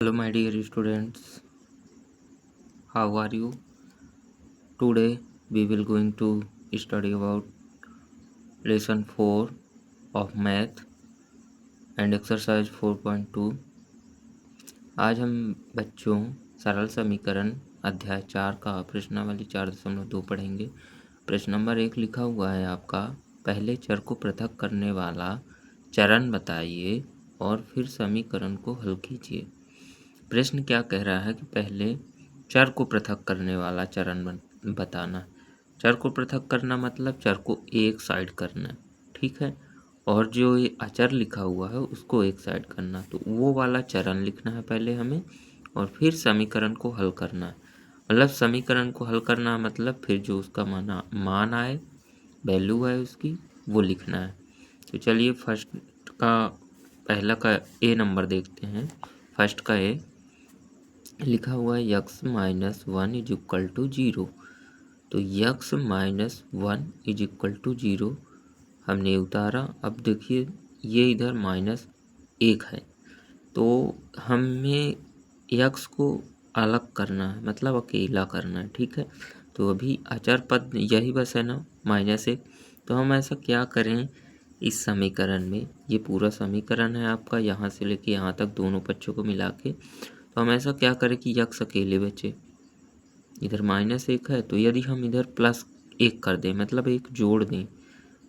Hello my dear students, how are you? Today we will going to study about lesson 4 of math and exercise 4.2। आज हम बच्चों सरल समीकरण अध्याय 4 का प्रश्नावली 4.2 पढ़ेंगे। प्रश्न नंबर 1 लिखा हुआ है आपका, पहले चर को पृथक करने वाला चरण बताइए और फिर समीकरण को हल कीजिए। प्रश्न क्या कह रहा है कि पहले चर को पृथक करने वाला चरण बताना। चर को पृथक करना मतलब चर को एक साइड करना, ठीक है, और जो ये अचर लिखा हुआ है उसको एक साइड करना। तो वो वाला चरण लिखना है पहले हमें और फिर समीकरण को हल करना है। मतलब समीकरण को हल करना मतलब फिर जो उसका मान आए, वैल्यू है उसकी, वो लिखना है। तो चलिए फर्स्ट का पहला का ए नंबर देखते हैं। फर्स्ट का ए लिखा हुआ है x minus 1 is equal to 0। तो x minus 1 is equal to 0 हमने उतारा। अब देखिए ये इधर -1 है, तो हमें यक्स को अलग करना है, मतलब अकेला करना है, ठीक है। तो अभी अचर पद यही बस है ना, -1। तो हम ऐसा क्या करें इस समीकरण में, ये पूरा समीकरण है आपका यहाँ से लेके यहाँ तक दोनों पक्षों को मिला के। तो हम ऐसा क्या करें कि यक्स अकेले बचे, इधर -1 है, तो यदि हम इधर +1 कर दें, मतलब एक जोड़ दें,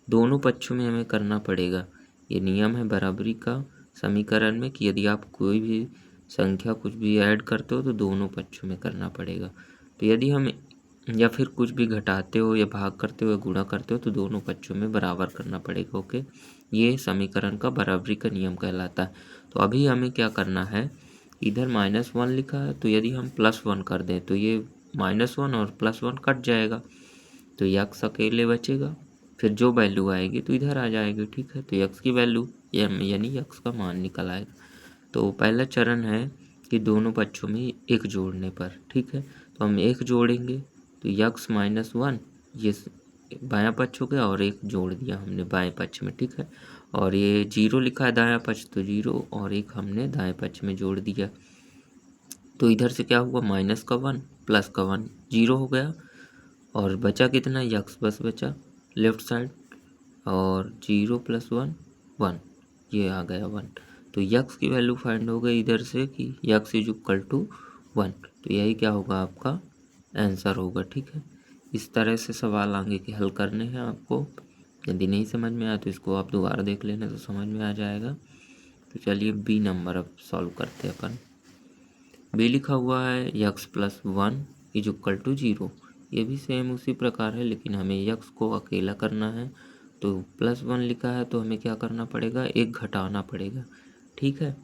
दोनों पक्षों में हमें करना पड़ेगा। ये नियम है बराबरी का समीकरण में कि यदि आप कोई भी संख्या कुछ भी ऐड करते हो तो दोनों पक्षों में करना पड़ेगा। तो यदि हम या फिर कुछ भी घटाते हो या भाग करते हो या गुणा करते हो तो दोनों पक्षों में बराबर करना पड़ेगा। ओके, ये समीकरण का बराबरी का नियम कहलाता है। तो अभी हमें क्या करना है, इधर -1 लिखा है, तो यदि हम +1 कर दें तो ये -1 और +1 कट जाएगा, तो यक्स अकेले बचेगा। फिर जो वैल्यू आएगी तो इधर आ जाएगी, ठीक है। तो यक्स की वैल्यू यानी यक्स का मान निकल आएगा। तो पहला चरण है कि दोनों पक्षों में एक जोड़ने पर, ठीक है। तो हम एक जोड़ेंगे तो यक्स -1 ये बायां पक्ष हो गया और एक जोड़ दिया हमने बाएं पक्ष में, ठीक है। और ये 0 लिखा है दायां पक्ष, तो 0 और एक हमने दाएं पक्ष में जोड़ दिया। तो इधर से क्या हुआ, -1 +1 0 हो गया और बचा कितना, यक्स बस बचा लेफ्ट साइड, और 0 + 1 1, ये आ गया 1। तो यक्स की वैल्यू फाइंड हो गई इधर से कि यक्स इज इक्वल टू 1। तो यही क्या होगा, आपका आंसर होगा, ठीक है। इस तरह से सवाल आगे के हल करने हैं आपको। यदि नहीं समझ में आया तो इसको आप दोबारा देख लेना तो समझ में आ जाएगा। तो चलिए बी नंबर अब सॉल्व करते हैं अपन। बी लिखा हुआ है यक्स +1 इज इक्वल टू 0। ये भी सेम उसी प्रकार है, लेकिन हमें यक्स को अकेला करना है। तो +1 लिखा है तो हमें क्या करना पड़ेगा, एक घटाना पड़ेगा, ठीक है।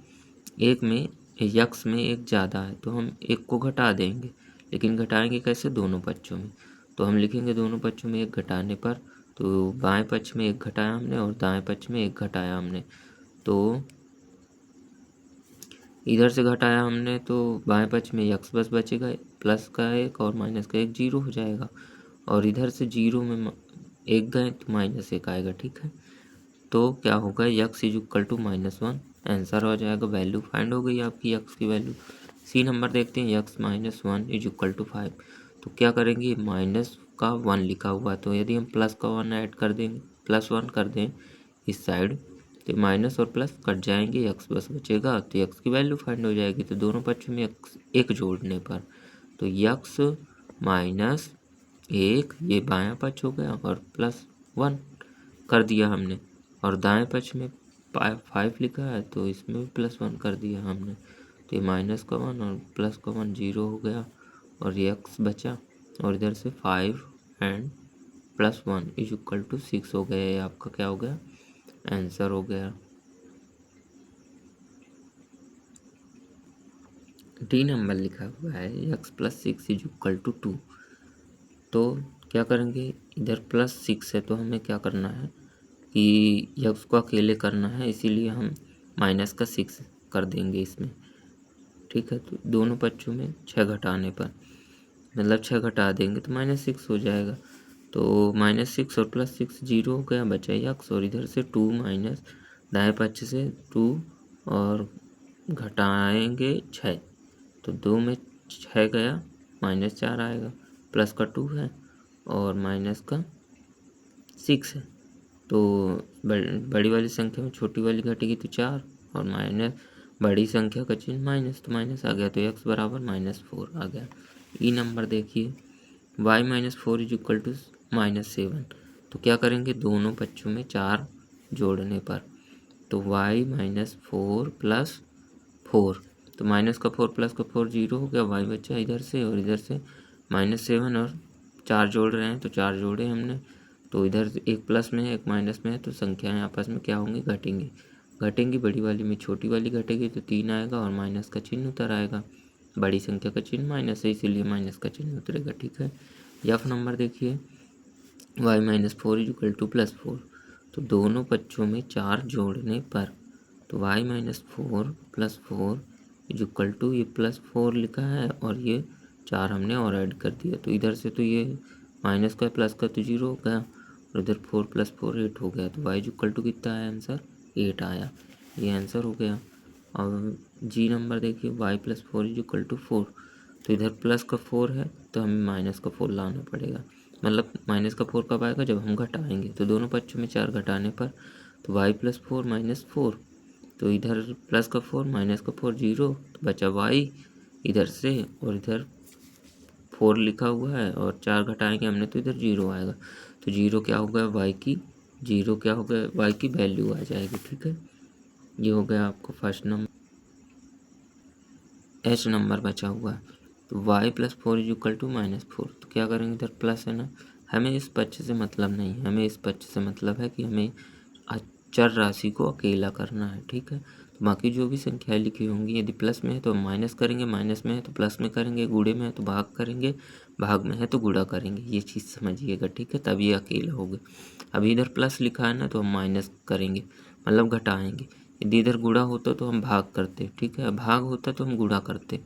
एक में यक्स में एक ज़्यादा है तो हम एक को घटा देंगे, लेकिन घटाएंगे कैसे, दोनों पक्षों में। तो हम लिखेंगे दोनों पक्षों में एक घटाने पर, तो बाएं पक्ष में एक घटाया हमने और दाएं पक्ष में एक घटाया हमने। तो इधर से घटाया हमने तो बाएं पक्ष में यक्स बस बचेगा, प्लस का एक और माइनस का एक 0 हो जाएगा। और इधर से 0 में एक गए तो -1 आएगा, ठीक है। तो क्या होगा, x is equal to -1 answer हो जाएगा। वैल्यू फाइंड हो गई आपकी यक्स की वैल्यू। सी नंबर देखते हैं, यक्स -1 इज इक्वल टू 5। तो क्या करेंगे, माइनस का 1 लिखा हुआ है, तो यदि हम प्लस का 1 ऐड कर देंगे, +1 कर दें इस साइड, तो माइनस और प्लस कट जाएंगे, यक्स बस बचेगा। तो यक्स की वैल्यू फाइंड हो जाएगी। तो दोनों पक्षों में एक जोड़ने पर, तो यक्स -1 ये बायां पक्ष हो गया और +1 कर दिया हमने, और दाएं पक्ष में 5 लिखा है तो इसमें +1 कर दिया हमने। तो ये माइनस का 1 और प्लस का 1 0 हो गया और यक्स बचा, और इधर से 5 एंड +1 इज इक्वल टू 6 हो गया। ये आपका क्या हो गया, आंसर हो गया। डी नंबर लिखा हुआ है यक्स +6 इज इक्वल टू 2। तो क्या करेंगे, इधर +6 है तो हमें क्या करना है कि यक्स को अकेले करना है, इसीलिए हम माइनस का 6 कर देंगे इसमें, ठीक है। तो दोनों पक्षों में 6 घटाने पर, मतलब 6 घटा देंगे तो -6 हो जाएगा। तो -6 और +6 0 हो गया, बचा यक्स, और इधर से 2 माइनस दाएं पक्ष से 2 और घटाएंगे 6, तो 2 में 6 गया, -4 आएगा, प्लस का 2 है और माइनस का 6 है। तो बड़ी वाली संख्या में छोटी वाली घटेगी तो 4 और माइनस बड़ी संख्या का चिन्ह माइनस, तो माइनस आ गया, तो x बराबर -4 आ गया। ई नंबर देखिए, y -4 इज इक्वल टू -7। तो क्या करेंगे, दोनों पक्षों में 4 जोड़ने पर, तो y -4 प्लस 4, तो माइनस का 4 प्लस का 4 0 हो गया, y बचा इधर से और इधर से -7 और 4 जोड़ रहे हैं, तो 4 जोड़े हमने, तो इधर एक प्लस में है एक माइनस में है, तो संख्याएं आपस में क्या होंगी, घटेंगी। बड़ी वाली में छोटी वाली घटेगी तो 3 आएगा और माइनस का चिन्ह उतर आएगा। बड़ी संख्या का चिन्ह माइनस है, इसीलिए माइनस का चिन्ह उतरेगा। ठीक है। एफ नंबर देखिए, y -4 इज इक्वल टू +4, तो दोनों पक्षों में 4 जोड़ने पर, तो y -4 + 4 इज इक्वल टू, ये +4 लिखा है और ये 4 हमने और ऐड कर दिया, तो इधर से तो ये माइनस का प्लस का तो 0 हो गया और इधर 4 + 4 8 हो गया, तो y इज इक्वल टू कितना आया आंसर, 8 आया। ये आंसर हो गया। और जी नंबर देखिए, y + 4 इज इक्वल टू 4, तो इधर प्लस का 4 है तो हमें माइनस का 4 लाना पड़ेगा, मतलब माइनस का 4 कब आएगा, जब हम घटाएंगे, तो दोनों पक्षों में 4 घटाने पर, तो y + 4 -4, तो इधर प्लस का 4 माइनस का 4 0, तो बचा y इधर से और इधर 4 लिखा हुआ है और 4 घटाएंगे हमने तो इधर 0 आएगा, तो 0 क्या हो गया, y की वैल्यू आ जाएगी। ठीक है, ये हो गया आपको फर्स्ट नंबर। एच नंबर बचा हुआ है, तो y + 4 इज इक्वल टू -4, तो क्या करेंगे, इधर प्लस है ना, हमें इस पक्ष से मतलब नहीं है, हमें इस पक्ष से मतलब है कि हमें चर राशि को अकेला करना है। ठीक है, तो बाकी जो भी संख्याएं लिखी होंगी, यदि प्लस में है तो माइनस करेंगे, माइनस में है तो प्लस में करेंगे, गुणे में है तो भाग करेंगे, भाग में है तो गुणा करेंगे, ये चीज़ समझिएगा। ठीक है, तब ये अकेला होगा। अभी इधर प्लस लिखा है ना, तो हम माइनस करेंगे, मतलब घटाएंगे। यदि इधर गुणा होता तो हम भाग करते। ठीक है, भाग होता तो हम गुणा करते।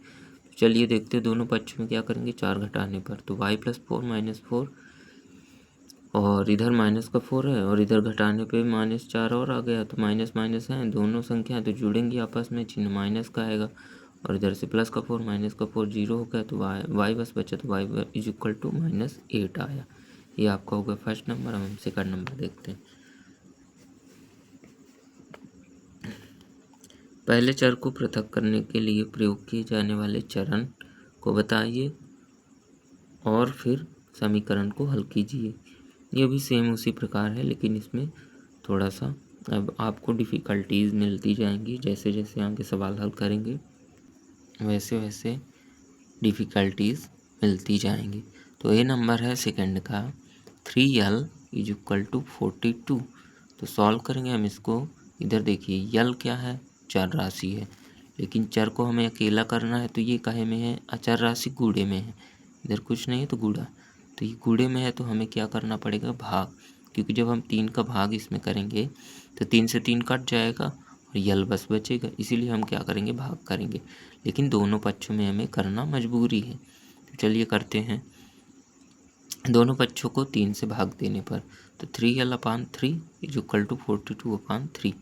चलिए देखते हैं दोनों पक्ष में क्या करेंगे, 4 घटाने पर, तो y + 4 -4 और इधर माइनस का 4 है और इधर घटाने पे -4 और आ गया, तो माइनस माइनस है, दोनों संख्या तो जुड़ेंगी आपस में, चिन्ह माइनस का आएगा और इधर से प्लस का 4 माइनस का 4 0 हो गया, तो y बस बचा, तो y इज इक्वल टू -8 आया। ये आपका होगा फर्स्ट नंबर। हम सेकंड नंबर देखते हैं। पहले चर को पृथक करने के लिए प्रयोग किए जाने वाले चरण को बताइए और फिर समीकरण को हल कीजिए। ये भी सेम उसी प्रकार है, लेकिन इसमें थोड़ा सा अब आपको डिफ़िकल्टीज मिलती जाएंगी, जैसे जैसे आगे सवाल हल करेंगे वैसे वैसे डिफ़िकल्टीज मिलती जाएंगी। तो ये नंबर है सेकंड का, 3l इज इक्वल टू 42। तो सॉल्व करेंगे हम इसको। इधर देखिए, यल क्या है, चर राशि है, लेकिन चर को हमें अकेला करना है, तो ये काहे में है, अचर राशि गूढ़े में है, इधर कुछ नहीं है तो गूढ़ा, तो ये गूढ़े में है, तो हमें क्या करना पड़ेगा, भाग, क्योंकि जब हम 3 का भाग इसमें करेंगे तो 3 से 3 कट जाएगा और यल बस बचेगा, इसीलिए हम क्या करेंगे, भाग करेंगे, लेकिन दोनों पक्षों में हमें करना मजबूरी है। तो चलिए करते हैं। दोनों पक्षों को 3 से भाग देने पर, तो 3l/3 इज इक्वल टू 42/3,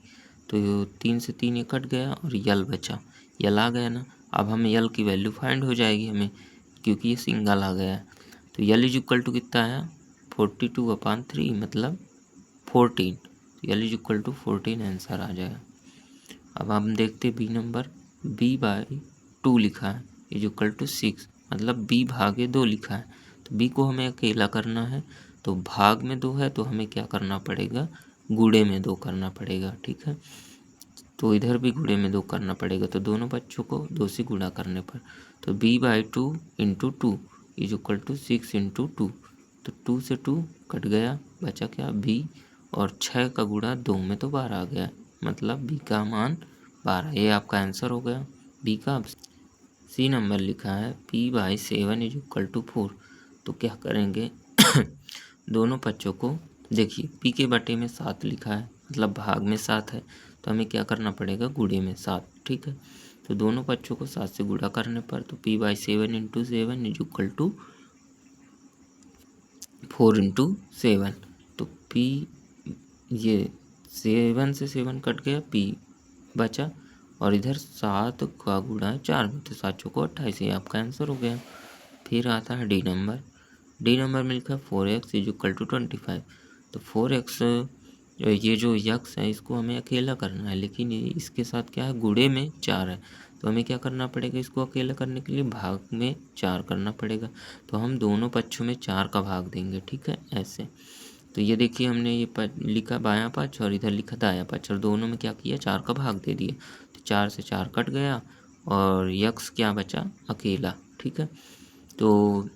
तो 3 से 3 ये कट गया और यल बचा, यल आ गया ना। अब हमें यल की वैल्यू फाइंड हो जाएगी हमें, क्योंकि ये सिंगल आ गया है, तो यल इज इक्वल टू कितना आया, 42/3 मतलब 14, तो L is equal to 14 answer आ जाएगा। अब हम देखते बी नंबर, b/2 लिखा है इज इक्वल टू 6, मतलब b/2 लिखा है, तो b को हमें अकेला करना है, तो भाग में 2 है तो हमें क्या करना पड़ेगा, गुणे में 2 करना पड़ेगा। ठीक है, तो इधर भी गुणे में 2 करना पड़ेगा, तो दोनों पक्षों को 2 से गुणा करने पर, तो b/2 × 2 इज इक्वल टू 6 × 2, तो 2 से 2 कट गया, बचा क्या, b, और 6 का गुणा 2 में तो 12 आ गया, मतलब b का मान 12। ये आपका आंसर हो गया बी का। सी नंबर लिखा है p/7 इज इक्वल टू 4, तो क्या करेंगे दोनों पक्षों को, देखिए p के बटे में 7 लिखा है, मतलब भाग में 7 है, तो हमें क्या करना पड़ेगा, गुणे में 7। ठीक है, तो दोनों पक्षों को 7 से गुणा करने पर, तो p/7 × 7 इज इक्वल टू 4 × 7, तो p, ये 7 से 7 कट गया, p बचा और इधर 7 का गुणा 4 में, तो 7 चौको 28, ये आपका आंसर हो गया। फिर आता है डी नंबर में लिखा है 4x इज इक्वल टू 25। तो 4x ये जो यक्स है इसको हमें अकेला करना है, लेकिन इसके साथ क्या है, गुणे में 4 है, तो हमें क्या करना पड़ेगा, इसको अकेला करने के लिए भाग में 4 करना पड़ेगा। तो हम दोनों पक्षों में 4 का भाग देंगे, ठीक है, ऐसे। तो ये देखिए हमने ये लिखा बायां पक्ष और इधर लिखा दायां पक्ष, और दोनों में क्या किया, 4 का भाग दे दिए। तो 4 से 4 कट गया और यक्स क्या बचा, अकेला, ठीक है। तो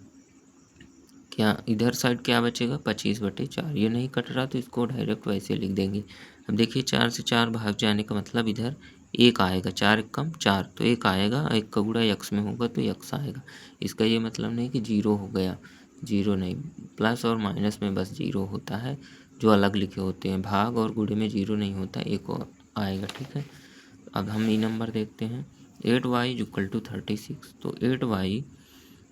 क्या इधर साइड क्या बचेगा, 25/4, ये नहीं कट रहा तो इसको डायरेक्ट वैसे लिख देंगे। अब देखिए 4 से 4 भाग जाने का मतलब इधर 1 आएगा, 4 एक कम 4, तो 1 आएगा, 1 का गुणा यक्स में होगा तो यक्स आएगा। इसका ये मतलब नहीं कि 0 हो गया, 0 नहीं, प्लस और माइनस में बस 0 होता है, जो अलग लिखे होते हैं, भाग और गुणे में 0 नहीं होता, 1 आएगा, ठीक है। अब हम ई नंबर देखते हैं, 8y इक्वल टू 36। तो 8y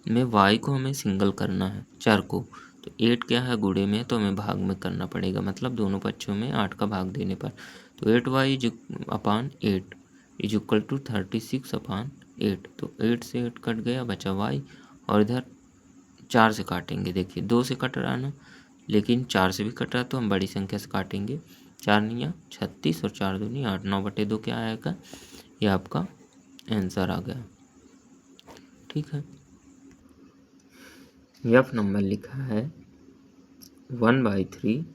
में y को हमें सिंगल करना है, चर को, तो 8 क्या है, गुणे में, तो हमें भाग में करना पड़ेगा, मतलब दोनों पक्षों में 8 का भाग देने पर। तो 8y upon 8 is equal to 36/8। तो 8 से 8 कट गया, बचा y, और इधर 4 से काटेंगे, देखिए 2 से कट रहा है ना, लेकिन 4 से भी कट रहा है तो हम बड़ी संख्या से काटेंगे। 4 निया 36 और 4 दूनी 8, 9/2 क्या आएगा, ये आपका आंसर आ गया, ठीक है। एफ नंबर लिखा है 1/3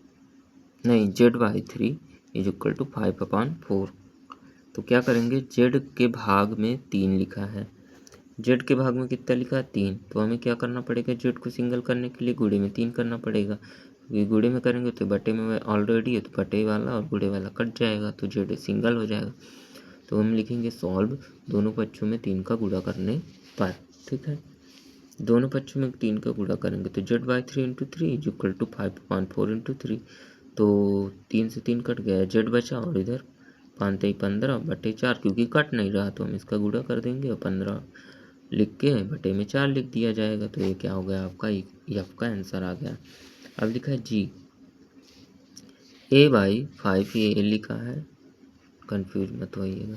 नहीं z/3 इज इक्वल टू 5/4। तो क्या करेंगे, z के भाग में 3 लिखा है, z के भाग में कितना लिखा है, 3, तो हमें क्या करना पड़ेगा, z को सिंगल करने के लिए गुणे में 3 करना पड़ेगा, क्योंकि गुणे में करेंगे तो बटे में ऑलरेडी है, तो बटे वाला और गुणे वाला कट जाएगा, तो z सिंगल हो जाएगा। तो हम लिखेंगे सॉल्व दोनों पक्षों में 3 का गुणा करने पर, ठीक है। दोनों पक्षों में 3 का गुणा करेंगे तो z/3 into 3 is equal to 5/4 into 3। तो 3 से 3 कट गया, z बचा, और इधर 5×3 = 15/4, क्योंकि कट नहीं रहा तो हम इसका गुणा कर देंगे और 15 लिख के बटे में 4 लिख दिया जाएगा। तो ये क्या हो गया आपका, एफ का आंसर आ गया। अब लिखा है जी, a/5, ये लिखा है, कंफ्यूज मत होइएगा,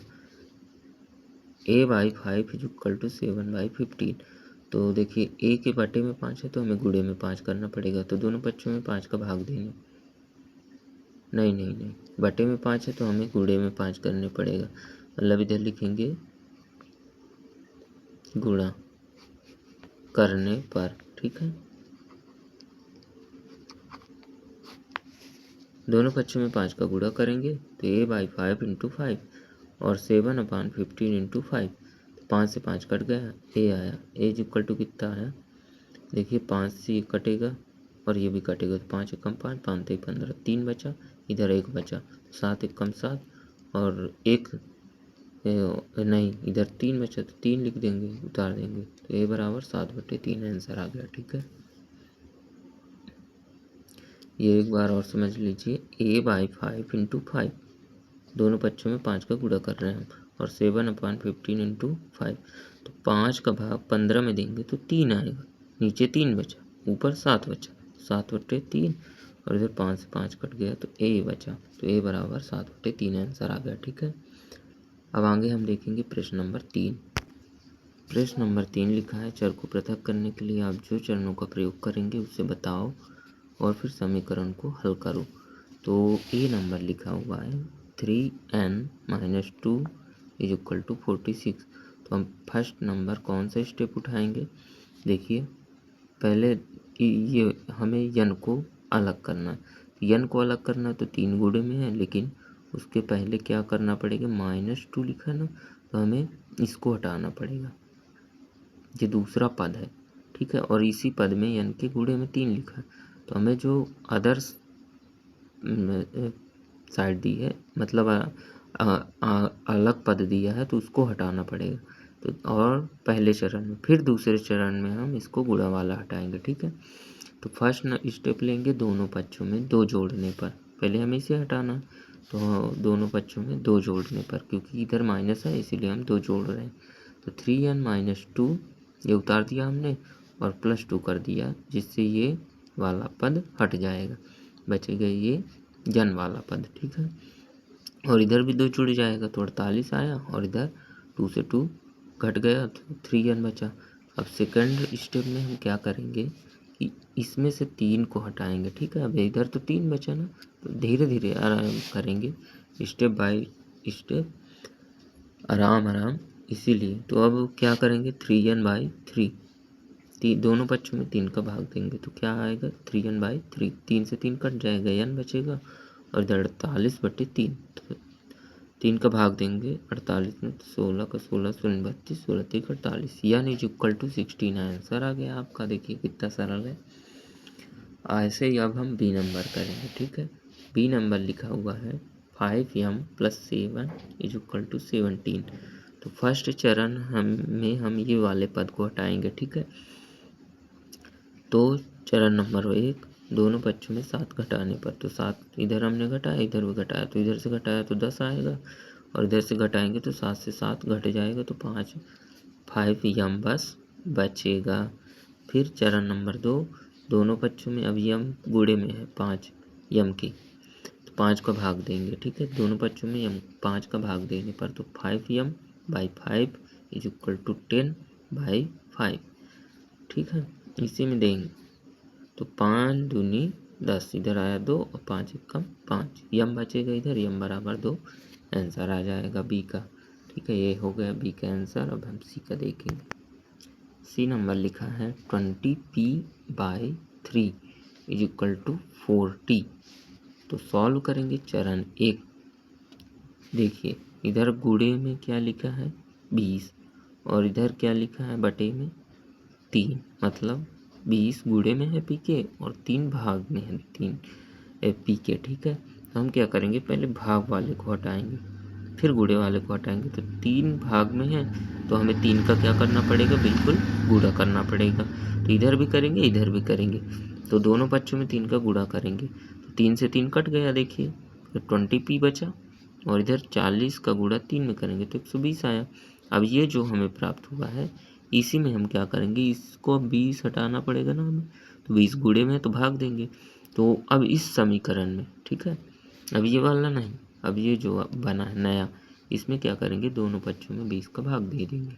a/5 इज इक्वल टू 7/15। तो देखिए a के बटे में 5 है तो हमें गुणे में 5 करना पड़ेगा, तो दोनों पक्षों में 5 का भाग देंगे, नहीं, बटे में 5 है तो हमें गुणे में 5 करने पड़ेगा, मतलब इधर लिखेंगे गुणा करने पर, ठीक है। दोनों पक्षों में 5 का गुणा करेंगे तो a/5 इंटू 5 और 7/15 इंटू 5, 5 से 5 कट गया, a आया, a इज इक्वल टू कितना आया, देखिए 5 से ये कटेगा और ये भी कटेगा, तो 5 एकम 5, 5 3 15, 3 बचा, इधर 1 बचा, 7 एकम 7 और 1 नहीं, इधर 3 बचा तो 3 लिख देंगे, उतार देंगे, तो a बराबर 7/3 आंसर आ गया, ठीक है। ये एक बार और समझ लीजिए, a/5 इंटू 5, दोनों पक्षों में 5 का गुणा कर रहे हैं हम, और 7/15 इंटू 5, तो 5 का भाग 15 में देंगे तो 3 आएगा, नीचे 3 बचा, ऊपर 7 बचा, 7/3, और इधर 5 से 5 कट गया तो a बचा, तो a बराबर 7/3 आंसर आ गया, ठीक है। अब आगे हम देखेंगे प्रश्न नंबर 3। प्रश्न नंबर 3 लिखा है, चर को पृथक करने के लिए आप जो चरणों का प्रयोग करेंगे उसे बताओ और फिर समीकरण को हल करो। तो ए नंबर लिखा हुआ है 3n-2 इज इक्वल टू 46। तो हम फर्स्ट नंबर कौन सा स्टेप उठाएंगे, देखिए पहले ये हमें यन को अलग करना है, यन को अलग करना है तो 3 गुणे में है, लेकिन उसके पहले क्या करना पड़ेगा, -2 लिखा है ना, तो हमें इसको हटाना पड़ेगा, ये दूसरा पद है, ठीक है, और इसी पद में यन के गुणे में 3 लिखा है, तो हमें जो अदर्स साइड दी है, मतलब अलग पद दिया है तो उसको हटाना पड़ेगा, तो और पहले चरण में, फिर दूसरे चरण में हम इसको गुणा वाला हटाएंगे, ठीक है। तो फर्स्ट स्टेप लेंगे दोनों पक्षों में 2 जोड़ने पर, पहले हमें इसे हटाना, तो दोनों पक्षों में 2 जोड़ने पर, क्योंकि इधर माइनस है इसीलिए हम 2 जोड़ रहे हैं, तो 3n-2 ये उतार दिया हमने और +2 कर दिया, जिससे ये वाला पद हट जाएगा, बचेगा ये जन वाला पद, ठीक है। और इधर भी 2 जुड़ जाएगा तो 48 आया, और इधर 2 से 2 घट गया तो 3n बचा। अब सेकंड स्टेप में हम क्या करेंगे कि इसमें से 3 को हटाएंगे, ठीक है। अब इधर तो 3 बचा ना, तो धीरे धीरे आराम करेंगे, स्टेप बाय स्टेप, आराम आराम। इसीलिए तो अब क्या करेंगे, 3n/3, दोनों पक्षों में 3 का भाग देंगे तो क्या आएगा, 3n/3, 3 से 3 कट जाएगा, n बचेगा, और इधर 48/3, तो 3 का भाग देंगे 48 में, तो 16 का 16, 16 32, 16 3 48, यानी इक्वल टू 16 आंसर आ गया आपका। देखिए कितना सरल है। ऐसे ही अब हम बी नंबर करेंगे, ठीक है। बी नंबर लिखा हुआ है 5m + 7 = 17। तो फर्स्ट चरण हम ये वाले पद को हटाएंगे, ठीक है। तो चरण नंबर 1, दोनों पक्षों में 7 घटाने पर, तो 7 इधर हमने घटाया, इधर भी घटाया, तो इधर से घटाया तो 10 आएगा, और इधर से घटाएंगे तो 7 से 7 घट जाएगा तो 5m बस बचेगा। फिर चरण नंबर 2, दोनों पक्षों में अब यम गुणे में है 5 यम की, तो 5 का भाग देंगे, ठीक है। दोनों पक्षों में यम 5 का भाग देने पर, तो 5m/5 = 10/5, ठीक है। इसी में देंगे तो 5 दूनी 10, इधर आया 2 और 5 × 5, यम बचेगा इधर, यम बराबर 2, आंसर आ जाएगा बी का, ठीक है। ये हो गया बी का आंसर। अब हम सी का देखेंगे। सी नंबर लिखा है 20p/3 = 40। तो सॉल्व करेंगे चरण 1। देखिए इधर गुणे में क्या लिखा है 20, और इधर क्या लिखा है बटे में 3, मतलब 20 गुणे में है पी के और 3 भाग में है 3 पी के, ठीक है। हम क्या करेंगे, पहले भाग वाले को हटाएंगे, फिर गुणे वाले को हटाएंगे। तो 3 भाग में है तो हमें 3 का क्या करना पड़ेगा, बिल्कुल गुणा करना पड़ेगा। तो इधर भी करेंगे, इधर भी करेंगे, तो दोनों पक्षों में 3 का गुणा करेंगे, तो 3 से 3 कट गया, देखिए तो 20p बचा, और इधर 40 का गुणा 3 में करेंगे तो 120 आया। अब ये जो हमें प्राप्त हुआ है, इसी में हम क्या करेंगे, इसको 20 हटाना पड़ेगा ना हमें, तो 20 गुणे में है तो भाग देंगे। तो अब इस समीकरण में, ठीक है, अब ये वाला नहीं, अब ये जो बना है नया, इसमें क्या करेंगे, दोनों पक्षों में 20 का भाग दे देंगे।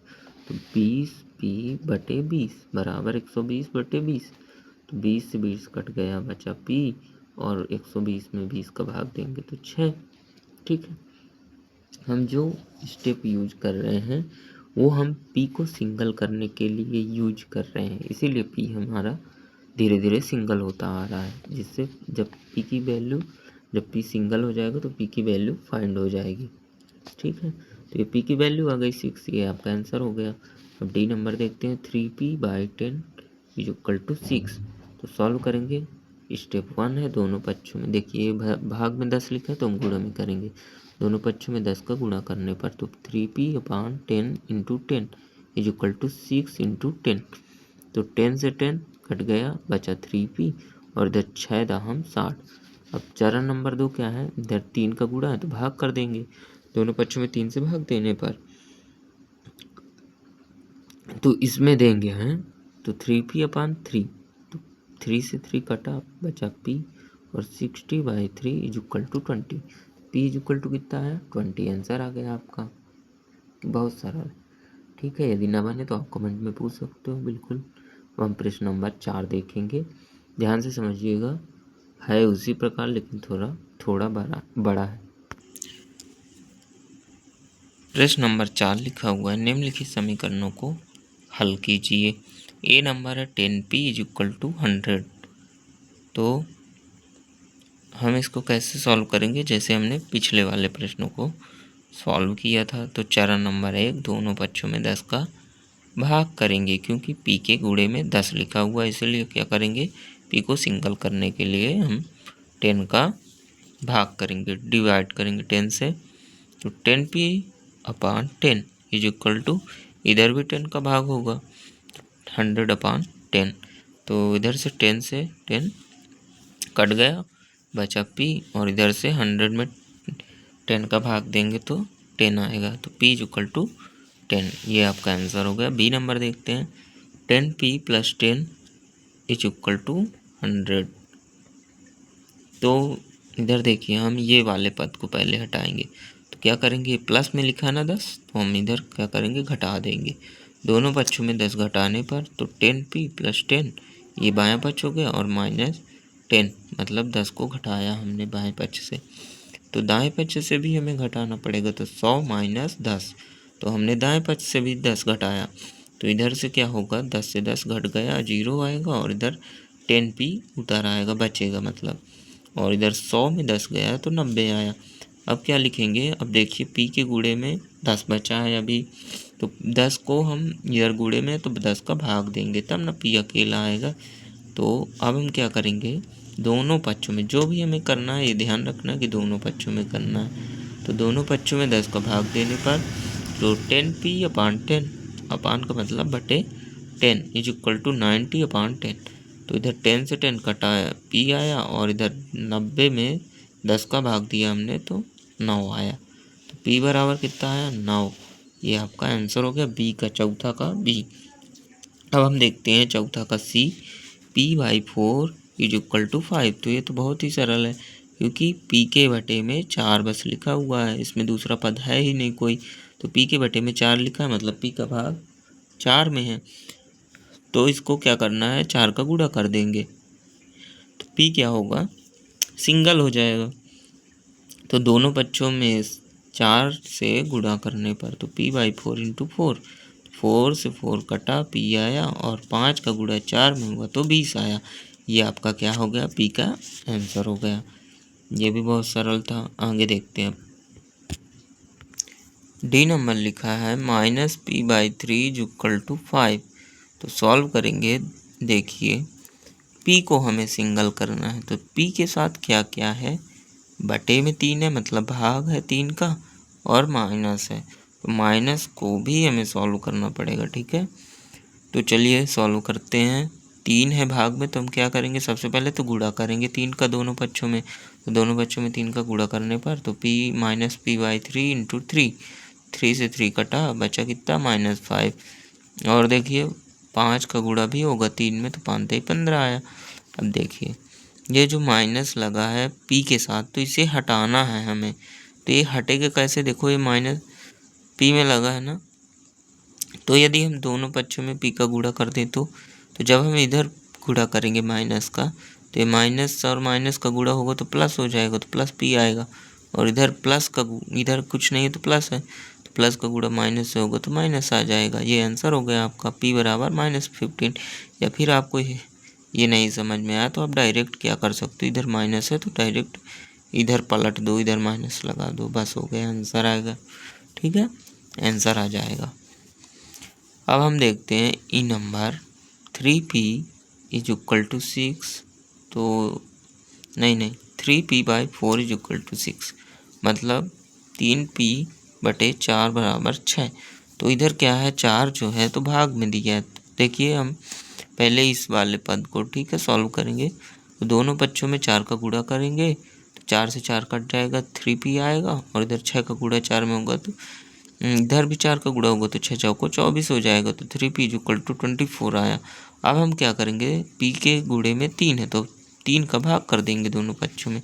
तो 20p/20 बराबर 120/20, तो 20 से 20 कट गया, बचा p, और 120 में 20 का भाग देंगे तो 6, ठीक है। हम जो स्टेप यूज कर रहे हैं वो हम पी को सिंगल करने के लिए यूज कर रहे हैं, इसीलिए पी हमारा धीरे धीरे सिंगल होता आ रहा है, जिससे जब पी सिंगल हो जाएगा तो पी की वैल्यू फाइंड हो जाएगी, ठीक है। तो ये पी की वैल्यू आ गई 6, ये आपका आंसर हो गया। अब डी नंबर देखते हैं 3p/10 = 6। तो सॉल्व करेंगे, स्टेप 1 है, दोनों पक्षों में देखिए भाग में 10 लिखा है तो हम गुणा में करेंगे, दोनों पक्षों में 10 का गुणा करने पर, तो 3p/10 × 10 = 6 × 10, तो 10 से 10 कट गया, बचा 3p, और इधर 6 दाहम 60। अब चरण नंबर 2 क्या है, इधर 3 का गुणा है तो भाग कर देंगे, दोनों पक्षों में 3 से भाग देने पर, तो इसमें देंगे हैं तो 3p/3, तो 3 से 3 कटा, बचा p, और 60/3 = 20, p = कितना है 20, आंसर आ गया आपका। बहुत सरल, ठीक है। यदि ना बने तो आप कमेंट में पूछ सकते हो, बिल्कुल। हम प्रश्न नंबर 4 देखेंगे, ध्यान से समझिएगा, है उसी प्रकार लेकिन थोड़ा बड़ा है। प्रश्न नंबर 4 लिखा हुआ है, निम्नलिखित समीकरणों को हल कीजिए। ए नंबर है 10p = 100। तो हम इसको कैसे सॉल्व करेंगे, जैसे हमने पिछले वाले प्रश्नों को सॉल्व किया था। तो चरण नंबर 1, दोनों पक्षों में 10 का भाग करेंगे, क्योंकि पी के गुणे में 10 लिखा हुआ है, इसलिए क्या करेंगे, पी को सिंगल करने के लिए हम 10 का भाग करेंगे, डिवाइड करेंगे 10 से, तो 10p/10 = इधर भी 10 का भाग होगा, 100/10, तो इधर से 10 से 10 कट गया, बचा p, और इधर से 100 में 10 का भाग देंगे तो 10 आएगा, तो p = 10, ये आपका आंसर हो गया। बी नंबर देखते हैं, 10p + 10 = 100। तो इधर देखिए हम ये वाले पद को पहले हटाएंगे, तो क्या करेंगे, प्लस में लिखा ना 10, तो हम इधर क्या करेंगे, घटा देंगे। दोनों पक्षों में 10 घटाने पर तो 10p प्लस 10, ये बायां पक्ष हो गया, और माइनस 10, मतलब 10 को घटाया हमने बाएं पक्ष से। तो दाएं पक्ष से भी हमें घटाना पड़ेगा, तो 100 माइनस 10, तो हमने दाएं पक्ष से भी 10 घटाया, तो इधर से क्या होगा, 10 से 10 घट गया, 0 आएगा, और इधर 10p उतर आएगा, बचेगा मतलब, और इधर 100 में 10 गया तो 90 आया। अब क्या लिखेंगे, अब देखिए p के गुणे में 10 बचा है अभी, तो 10 को हम इधर गुणे में तो 10 का भाग देंगे, तब ना p अकेला आएगा। तो अब हम क्या करेंगे, दोनों पक्षों में जो भी हमें करना है, ये ध्यान रखना कि दोनों पक्षों में करना है। तो दोनों पक्षों में 10 का भाग देने पर तो 10p अपान 10, अपान का मतलब बटे 10 इज इक्वल टू 90 अपान 10। तो इधर 10 से 10 कटा p आया, और इधर 90 में 10 का भाग दिया हमने तो 9 आया। तो p बराबर कितना आया, 9। ये आपका आंसर हो गया बी का, चौथा का बी। अब हम देखते हैं चौथा का सी, p/4 इज इक्वल टू 5। तो ये तो बहुत ही सरल है, क्योंकि p के बटे में 4 बस लिखा हुआ है, इसमें दूसरा पद है ही नहीं कोई, तो p के बटे में 4 लिखा है, मतलब p का भाग 4 में है, तो इसको क्या करना है, 4 का गुणा कर देंगे, तो p क्या होगा, सिंगल हो जाएगा। तो दोनों पक्षों में 4 से गुणा करने पर तो p/4 इंटू 4, 4 से 4 कटा, p आया, और 5 का गुणा 4 में हुआ तो 20 आया। ये आपका क्या हो गया, p का आंसर हो गया। ये भी बहुत सरल था। आगे देखते हैं, डी नंबर लिखा है -p/3 इज इक्वल टू 5। तो सॉल्व करेंगे, देखिए p को हमें सिंगल करना है, तो p के साथ क्या क्या है, बटे में 3 है, मतलब भाग है 3 का, और माइनस है, तो माइनस को भी हमें सॉल्व करना पड़ेगा, ठीक है। तो चलिए सॉल्व करते हैं। 3 है भाग में, तो हम क्या करेंगे, सबसे पहले तो गुणा करेंगे 3 का दोनों पक्षों में, तो दोनों पक्षों में 3 का गुणा करने पर तो p माइनस p/3 इंटू 3, 3 से 3 कटा, बचा कितना, -5, और देखिए 5 का गुणा भी होगा 3 में, तो 5 से 15 आया। अब देखिए ये जो माइनस लगा है p के साथ, तो इसे हटाना है हमें, तो ये हटेगा कैसे, देखो ये माइनस p में लगा है ना, तो यदि हम दोनों पक्षों में p का गुणा कर दें तो जब हम इधर गुणा करेंगे माइनस का, तो ये माइनस और माइनस का गुणा होगा तो प्लस हो जाएगा, तो प्लस p आएगा, और इधर प्लस का, इधर कुछ नहीं है तो प्लस है, तो प्लस का गुणा माइनस से होगा तो माइनस आ जाएगा। ये आंसर हो गया आपका p बराबर -15। या फिर आपको ये नहीं समझ में आया तो आप डायरेक्ट क्या कर सकते हो, इधर माइनस है तो डायरेक्ट इधर पलट दो, इधर माइनस लगा दो, बस हो गया, आंसर आएगा, ठीक है, आंसर आ जाएगा। अब हम देखते हैं E number 3p is equal to 6। तो नहीं 3p/4 इज इक्वल टू 6, मतलब 3p/4 बराबर 6। तो इधर क्या है, 4 जो है तो भाग में दिया है। देखिए हम पहले इस वाले पद को, ठीक है, सॉल्व करेंगे, तो दोनों पक्षों में 4 का गुणा करेंगे, तो 4 से 4 कट जाएगा, 3p आएगा, और इधर 6 का गुणा 4 में होगा तो इधर भी 4 का गुणा होगा तो 6 चौको 24 हो जाएगा, तो 3p इज इक्वल टू 24 आया। अब हम क्या करेंगे, p के गुणे में 3 है, तो 3 का भाग कर देंगे दोनों पक्षों में,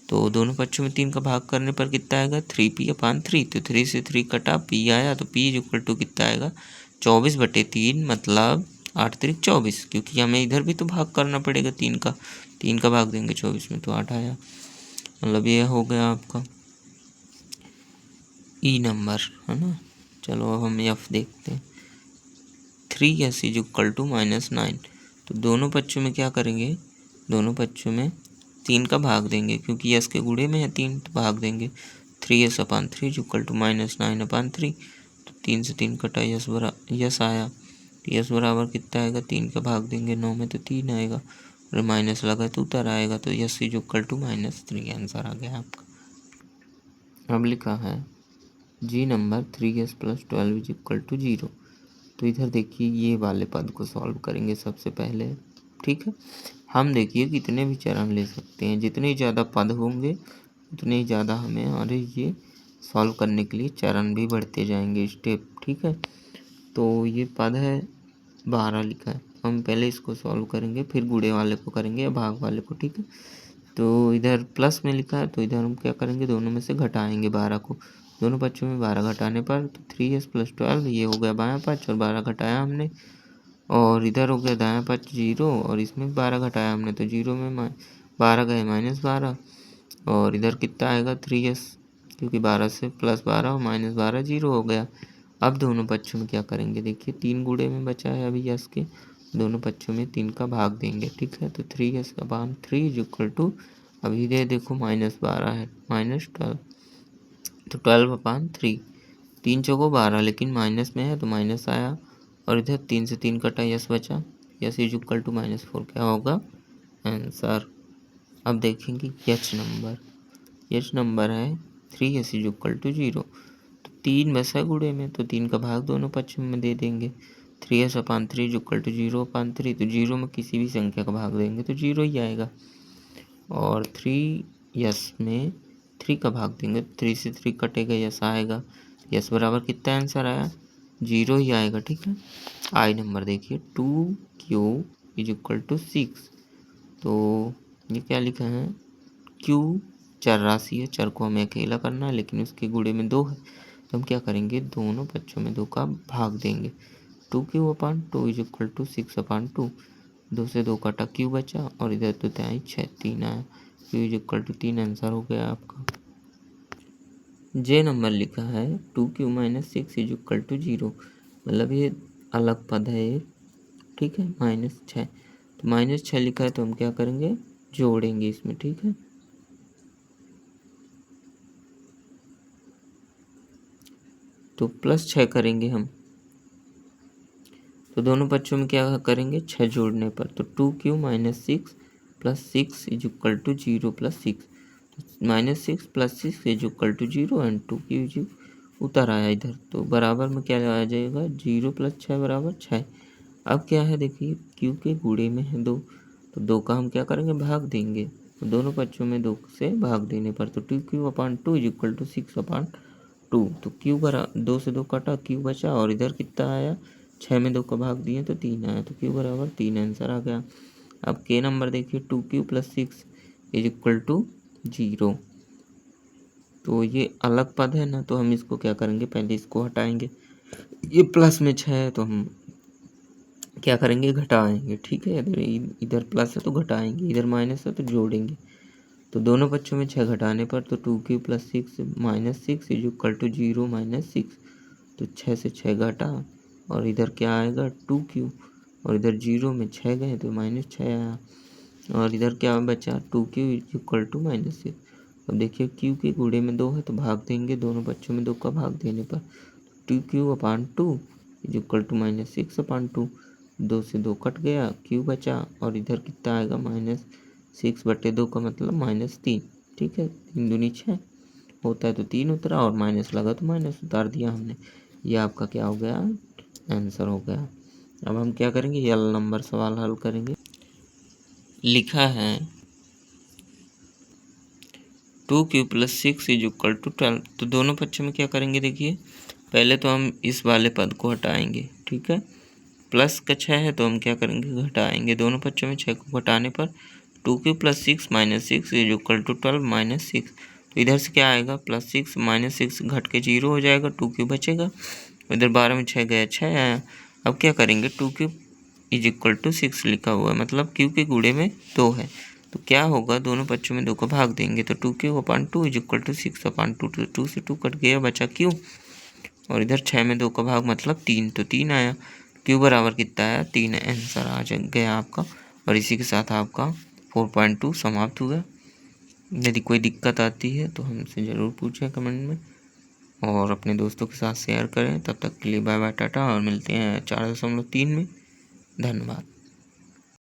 तो दोनों पक्षों में 3 का भाग करने पर कितना आएगा, 3p/3, तो 3 से 3 कटा, p आया, तो p इज इक्वल टू कितना आएगा, 24/3, मतलब 8 3 24, क्योंकि हमें इधर भी तो भाग करना पड़ेगा 3 का, 3 का भाग देंगे 24 में तो 8 आया, मतलब ये हो गया आपका ई नंबर, है ना। चलो अब हम एफ देखते हैं, 3s इज इक्वल टू -9। तो दोनों पक्षों में क्या करेंगे, दोनों पक्षों में 3 का भाग देंगे, क्योंकि यस के गुणे में है 3, तो भाग देंगे, 3s/3 इज इक्वल टू -9/3, तो 3 से 3 कटा, यस आया, यस बराबर कितना आएगा, 3 का भाग देंगे 9 में तो 3 आएगा, और माइनस लगा तो उतर आएगा, तो S is equal to -3, answer आ गया आपका। अब लिखा है G number 3s + 12 is equal to 0। तो इधर देखिए ये वाले पद को सॉल्व करेंगे सबसे पहले, ठीक है। हम देखिए कितने भी चरण ले सकते हैं, जितने ज़्यादा पद होंगे उतने ही ज़्यादा हमें और ये सॉल्व करने के लिए चरण भी बढ़ते जाएंगे, स्टेप, ठीक है। तो ये पद है 12 लिखा है, हम पहले इसको सॉल्व करेंगे, फिर गुणे वाले को करेंगे या भाग वाले को, ठीक है। तो इधर प्लस में लिखा है तो इधर हम क्या करेंगे, दोनों में से घटाएंगे 12 को। दोनों पक्षों में 12 घटाने पर तो 3s + 12, ये हो गया बायां पक्ष और 12 घटाया हमने, और इधर हो गया दायां पक्ष 0 और इसमें 12 घटाया हमने तो 0 में 12 गए -12, और इधर कितना आएगा 3s, क्योंकि 12 से +12 और -12 0 हो गया। अब दोनों पक्षों में क्या करेंगे, देखिए 3 गुणे में बचा है अभी यस के, दोनों पक्षों में 3 का भाग देंगे, ठीक है। तो 3s/3 = अभी इधर देखो -12 है -12, तो 12/3, 3 चौको 12, लेकिन माइनस में है तो माइनस आया, और इधर 3 से 3 कटा, यस बचा, यस = -4, क्या होगा आंसर। अब देखेंगे यच नंबर है 3s = 0, तो 3 बसा गुणे में तो 3 का भाग दोनों पक्षों में दे देंगे। 3s/3 = 0/3, तो 0 में किसी भी संख्या का भाग देंगे तो 0 ही आएगा, और 3s में 3 का भाग देंगे, 3 से 3 कटेगा, यस आएगा, यस बराबर कितना आंसर आया 0 ही आएगा, ठीक है। आई नंबर देखिए 2q = 6, तो ये क्या लिखा है, q चर राशि है, चर को हमें अकेला करना है, लेकिन उसके गुणे में 2 है, तो हम क्या करेंगे, दोनों पक्षों में 2 का भाग देंगे। 2q/2 = 6/2, 2 से 2 कटा, q बचा, और इधर तो 6 3 आया, q = 3 आंसर हो गया आपका। जे नंबर लिखा है 2q - 6 = 0, मतलब ये अलग पद है ये, ठीक है, -6, तो -6 लिखा है तो हम क्या करेंगे, जोड़ेंगे इसमें, ठीक है। तो +6 करेंगे हम, तो दोनों पक्षों में क्या करेंगे, 6 जोड़ने पर, तो 2q - 6 + 6 = 0 + 6, -6 + 6 = 0 एंड 2q उतर आया इधर, तो बराबर में क्या आ जाएगा, 0 + 6 = 6। अब क्या है देखिए, q के गुणे में है 2, तो 2 का हम क्या करेंगे, भाग देंगे, तो दोनों पक्षों में 2 से भाग देने पर तो 2q/2 = 6/2, तो q 2 से 2 कटा, q बचा, और इधर कितना आया, 6 में 2 का भाग दिए तो 3 आया, तो q = 3 आंसर आ गया। अब के नंबर देखिए 2q + 6 = 0, तो ये अलग पद है ना, तो हम इसको क्या करेंगे, पहले इसको हटाएंगे, ये प्लस में 6 है तो हम क्या करेंगे, घटाएंगे, ठीक है। इधर प्लस है तो घटाएंगे, इधर माइनस है तो जोड़ेंगे, तो दोनों पक्षों में 6 घटाने पर तो 2q + 6 - 6 = 0 - 6, तो 6 से 6 घटा, और इधर क्या आएगा 2q, और इधर 0 में 6 गए तो -6 आया, और इधर क्या बचा 2q = -6। अब देखिए q के गुणे में 2 है तो भाग देंगे, दोनों पक्षों में 2 का भाग देने पर 2q/2 = -6/2, 2 से 2 कट गया, q बचा, और इधर कितना आएगा, -6/2 का मतलब -3, ठीक है, 3 दूनी 6 होता है तो 3 उतरा, और माइनस लगा तो माइनस उतार दिया हमने, ये आपका क्या हो गया, आंसर हो गया। अब हम क्या करेंगे, यल नंबर सवाल हल करेंगे। लिखा है 2q + 6 = 12, तो दोनों पक्षों में क्या करेंगे, देखिए पहले तो हम इस वाले पद को हटाएंगे, ठीक है, प्लस का 6 है तो हम क्या करेंगे, घटाएंगे, दोनों पक्षों में 6 को घटाने पर 2q + 6 - 6 = 12 - 6, तो इधर से क्या आएगा, +6 - 6 घट के 0 हो जाएगा, 2q बचेगा, इधर 12 में 6 गया, 6 आया। अब क्या करेंगे, 2q = 6 लिखा हुआ है, मतलब q के गुणे में 2 है, तो क्या होगा, दोनों पक्षों में 2 का भाग देंगे, तो 2q/2 = 6/2, तो 2 से 2 कट गया, बचा q, और इधर 6 में 2 का भाग मतलब 3, तो 3 आया, q बराबर कितना आया, 3 आंसर आ गया आपका, और इसी के साथ आपका 4.2 समाप्त हुआ। यदि कोई दिक्कत आती है तो हमसे ज़रूर पूछें कमेंट में, और अपने दोस्तों के साथ शेयर करें। तब तक के लिए बाय बाय, टाटा, और मिलते हैं 4.3 में। धन्यवाद।